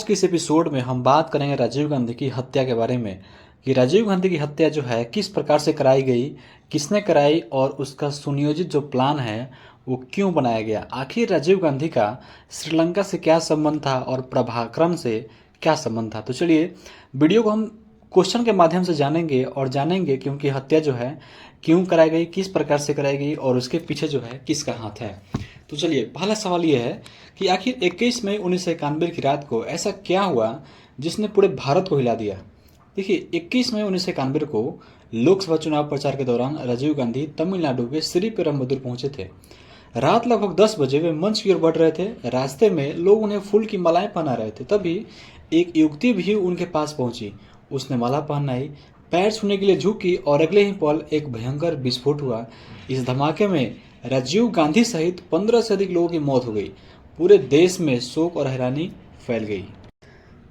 के इस एपिसोड में हम बात करेंगे राजीव गांधी की हत्या के बारे में कि राजीव गांधी की हत्या जो है किस प्रकार से कराई गई, किसने कराई और उसका सुनियोजित जो प्लान है वो क्यों बनाया गया। आखिर राजीव गांधी का श्रीलंका से क्या संबंध था और प्रभाकरण से क्या संबंध था। तो चलिए वीडियो को हम क्वेश्चन के माध्यम से जानेंगे कि उनकी हत्या जो है क्यों कराई गई, किस प्रकार से कराई गई और उसके पीछे जो है किसका हाथ है। तो चलिए पहला सवाल ये है कि आखिर 21 मई 1991 की रात को ऐसा क्या हुआ जिसने पूरे भारत को हिला दिया। देखिए 21 मई 1991 को लोकसभा चुनाव प्रचार के दौरान राजीव गांधी तमिलनाडु के श्रीपेरुम्बदूर पहुंचे थे। रात लगभग 10 बजे वे मंच की ओर बढ़ रहे थे। रास्ते में लोग उन्हें फूल की मालाएं पहना रहे थे। तभी एक युवती भी उनके पास पहुंची। उसने माला पहनाई, पैर छूने के लिए झुकी और अगले ही पल एक भयंकर विस्फोट हुआ। इस धमाके में राजीव गांधी सहित 15 से अधिक लोगों की मौत हो गई। पूरे देश में शोक और हैरानी फैल गई।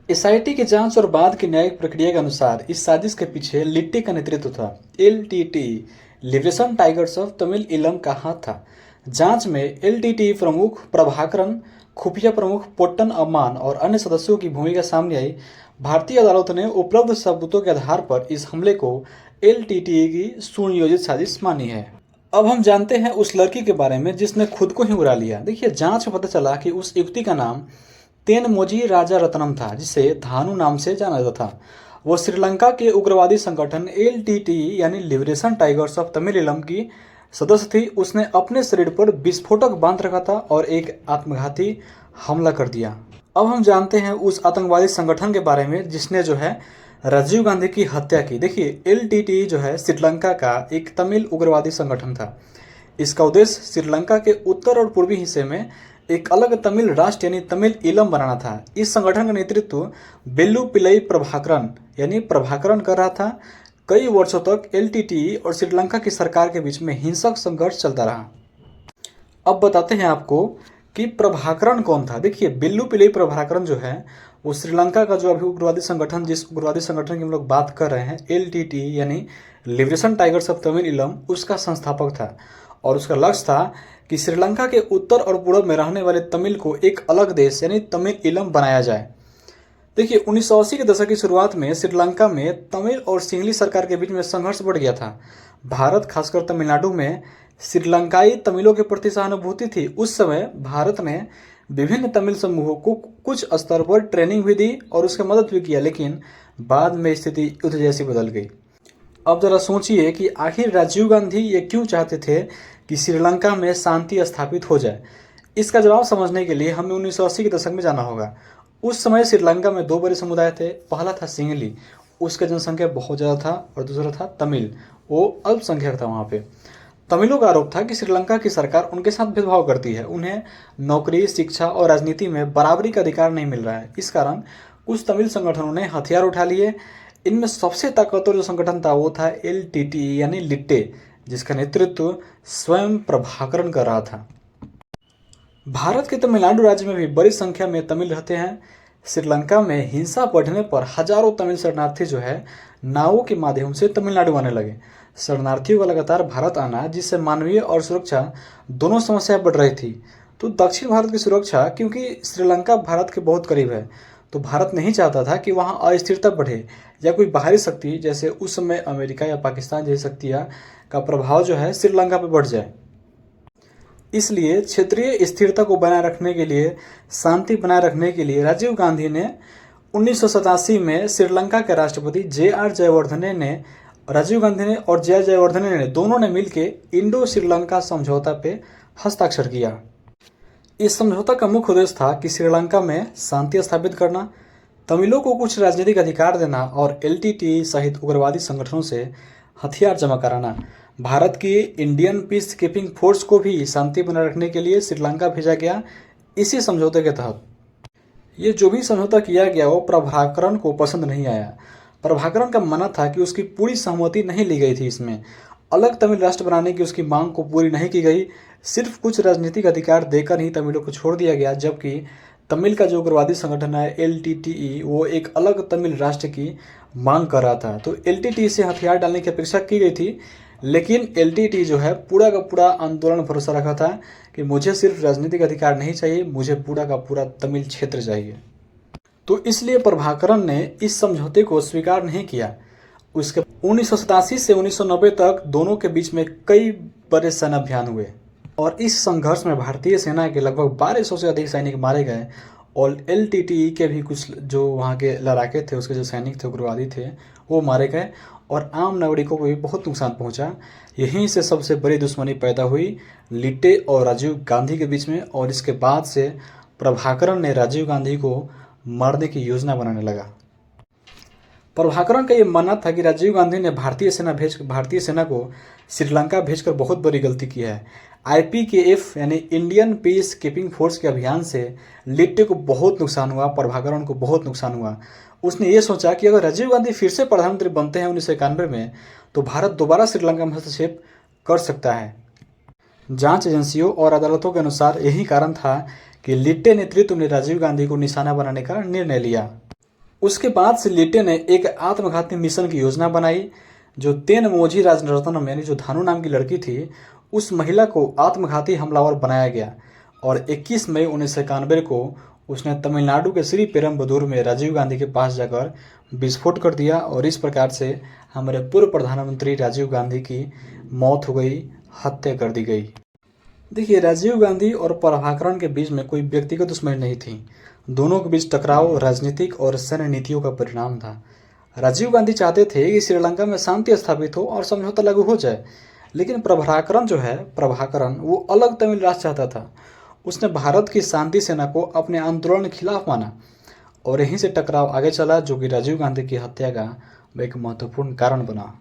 एसआईटी की जांच और बाद की न्यायिक प्रक्रिया के अनुसार इस साजिश के पीछे लिट्टी का नेतृत्व था। LTT liberation tigers of Tamil इलम का हाथ था। जांच में एलटीटी प्रमुख प्रभाकरन, खुफिया प्रमुख पोट्टन अम्मान और अन्य सदस्यों की भूमिका सामने आई। भारतीय अदालत ने उपलब्ध सबूतों के आधार पर इस हमले को एलटीटी की सुनियोजित साजिश मानी है। अब हम जानते हैं उस लड़की के बारे में जिसने खुद को ही उड़ा लिया। देखिए जांच में पता चला कि उस युवती का नाम तेनमोजी राजारत्नम था, जिसे धानु नाम से जाना जाता था। वो श्रीलंका के उग्रवादी संगठन एलटीटी यानी लिबरेशन टाइगर्स ऑफ तमिलिलम की सदस्य थी। उसने अपने शरीर पर विस्फोटक बांध रखा था और एक आत्मघाती हमला कर दिया। अब हम जानते हैं उस आतंकवादी संगठन के बारे में जिसने जो है राजीव गांधी की हत्या की। देखिए एलटीटी जो है श्रीलंका का एक तमिल उग्रवादी संगठन था। इसका उद्देश्य श्रीलंका के उत्तर और पूर्वी हिस्से में एक अलग तमिल राष्ट्र यानी तमिल ईलम बनाना था। इस संगठन का नेतृत्व बेल्लू पिल्लई प्रभाकरन यानी प्रभाकरन कर रहा था। कई वर्षों तक एलटीटी और श्रीलंका की सरकार के बीच में हिंसक संघर्ष चलता रहा। अब बताते हैं आपको कि प्रभाकरन कौन था। देखिए बेल्लू पिल्लई प्रभाकरन जो है वो श्रीलंका का जो अभी उग्रवादी संगठन, जिस उग्रवादी संगठन की हम लोग बात कर रहे हैं एलटीटी यानी लिबरेशन टाइगर्स ऑफ तमिल इलम, उसका संस्थापक था। और उसका लक्ष्य था कि श्रीलंका के उत्तर और पूर्व में रहने वाले तमिल को एक अलग देश यानी तमिल इलम बनाया जाए। देखिए 1980 के दशक की शुरुआत में श्रीलंका में तमिल और सिंहली सरकार के बीच में संघर्ष बढ़ गया था। भारत खासकर तमिलनाडु में श्रीलंकाई तमिलों के प्रति सहानुभूति थी। उस समय भारत ने विभिन्न तमिल समूहों को कुछ स्तर पर ट्रेनिंग भी दी और उसकी मदद भी किया, लेकिन बाद में स्थिति युद्ध जैसी बदल गई। अब जरा सोचिए कि आखिर राजीव गांधी ये क्यों चाहते थे कि श्रीलंका में शांति स्थापित हो जाए। इसका जवाब समझने के लिए हमें 1980 के दशक में जाना होगा। उस समय श्रीलंका में दो बड़े समुदाय थे। पहला था सिंहली, उसका जनसंख्या बहुत ज़्यादा था, और दूसरा था तमिल, वो अल्पसंख्यक था। वहाँ पे तमिलों का आरोप था कि श्रीलंका की सरकार उनके साथ भेदभाव करती है, उन्हें नौकरी, शिक्षा और राजनीति में बराबरी का अधिकार नहीं मिल रहा है। इस कारण कुछ तमिल संगठनों ने हथियार उठा लिए। इनमें सबसे ताकतवर जो संगठन था वो था एलटीटी यानी लिट्टे, जिसका नेतृत्व स्वयं प्रभाकरन कर रहा था। भारत के तमिलनाडु राज्य में भी बड़ी संख्या में तमिल रहते हैं। श्रीलंका में हिंसा बढ़ने पर हजारों तमिल शरणार्थी जो है नावों के माध्यम से तमिलनाडु आने लगे। शरणार्थियों का लगातार भारत आना, जिससे मानवीय और सुरक्षा दोनों समस्याएं बढ़ रही थी। तो दक्षिण भारत की सुरक्षा, क्योंकि श्रीलंका भारत के बहुत करीब है, तो भारत नहीं चाहता था कि वहाँ अस्थिरता बढ़े या कोई बाहरी शक्ति जैसे उस समय अमेरिका या पाकिस्तान जैसी शक्तियाँ का प्रभाव जो है श्रीलंका पर बढ़ जाए। इसलिए क्षेत्रीय स्थिरता को बनाए रखने के लिए, शांति बनाए रखने के लिए राजीव गांधी ने 1987 में श्रीलंका के राष्ट्रपति राजीव गांधी ने और जे आर जयवर्धने ने दोनों ने मिलकर इंडो श्रीलंका समझौता पे हस्ताक्षर किया। इस समझौता का मुख्य उद्देश्य था कि श्रीलंका में शांति स्थापित करना, तमिलों को कुछ राजनीतिक अधिकार देना और एलटीटी सहित उग्रवादी संगठनों से हथियार जमा कराना। भारत की इंडियन पीस कीपिंग फोर्स को भी शांति बनाए रखने के लिए श्रीलंका भेजा गया इसी समझौते के तहत। ये जो भी समझौता किया गया वो प्रभाकरन को पसंद नहीं आया। प्रभाकरन का मानना था कि उसकी पूरी सहमति नहीं ली गई थी। इसमें अलग तमिल राष्ट्र बनाने की उसकी मांग को पूरी नहीं की गई, सिर्फ कुछ राजनीतिक अधिकार देकर ही तमिलों को छोड़ दिया गया। जबकि तमिल का जो उग्रवादी संगठन है एलटीटी, वो एक अलग तमिल राष्ट्र की मांग कर रहा था। तो एलटीटी से हथियार डालने की अपेक्षा की गई थी, लेकिन एलटीटी जो है पूरा का पूरा आंदोलन भरोसा रखा था कि मुझे सिर्फ राजनीतिक अधिकार नहीं चाहिए, मुझे पूरा का पूरा तमिल क्षेत्र चाहिए। तो इसलिए प्रभाकरण ने इस समझौते को स्वीकार नहीं किया। उसके 1987 से 1990 तक दोनों के बीच में कई बड़े सैन्य अभियान हुए और इस संघर्ष में भारतीय सेना के लगभग 1200 से अधिक सैनिक मारे गए और LTTE के भी कुछ जो वहाँ के लड़ाके थे, उसके जो सैनिक थे, उग्रवादी थे, वो मारे गए और आम नागरिकों को भी बहुत नुकसान पहुँचा। यहीं से सबसे बड़ी दुश्मनी पैदा हुई लिट्टे और राजीव गांधी के बीच में और इसके बाद से प्रभाकरण ने राजीव गांधी को मारने की योजना बनाने लगा। प्रभाकरण का ये मानना था कि राजीव गांधी ने भारतीय सेना को श्रीलंका भेजकर बहुत बड़ी गलती की है। IPKF यानी इंडियन पीस कीपिंग फोर्स के अभियान से लिट्टे को बहुत नुकसान हुआ, प्रभाकरण को बहुत नुकसान हुआ। उसने ये सोचा कि अगर राजीव गांधी फिर से प्रधानमंत्री बनते हैं 1991 में, तो भारत दोबारा श्रीलंका में हस्तक्षेप कर सकता है। जांच एजेंसियों और अदालतों के अनुसार यही कारण था कि लिट्टे नेतृत्व ने राजीव गांधी को निशाना बनाने का निर्णय लिया। उसके बाद से लिट्टे ने एक आत्मघाती मिशन की योजना बनाई। जो तेनमोझी राजरत्नम यानी जो धानु नाम की लड़की थी, उस महिला को आत्मघाती हमलावर बनाया गया और 21 मई 1991 को उसने तमिलनाडु के श्री पेरम्बदूर में राजीव गांधी के पास जाकर विस्फोट कर दिया और इस प्रकार से हमारे पूर्व प्रधानमंत्री राजीव गांधी की मौत हो गई, हत्या कर दी गई। देखिए, राजीव गांधी और प्रभाकरण के बीच में कोई व्यक्तिगत दुश्मनी नहीं थी। दोनों के बीच टकराव राजनीतिक और सैन्य नीतियों का परिणाम था। राजीव गांधी चाहते थे कि श्रीलंका में शांति स्थापित हो और समझौता लागू हो जाए, लेकिन प्रभाकरण वो अलग तमिल राष्ट्र चाहता था। उसने भारत की शांति सेना को अपने आंदोलन के खिलाफ माना और यहीं से टकराव आगे चला, जो कि राजीव गांधी की हत्या का एक महत्वपूर्ण कारण बना।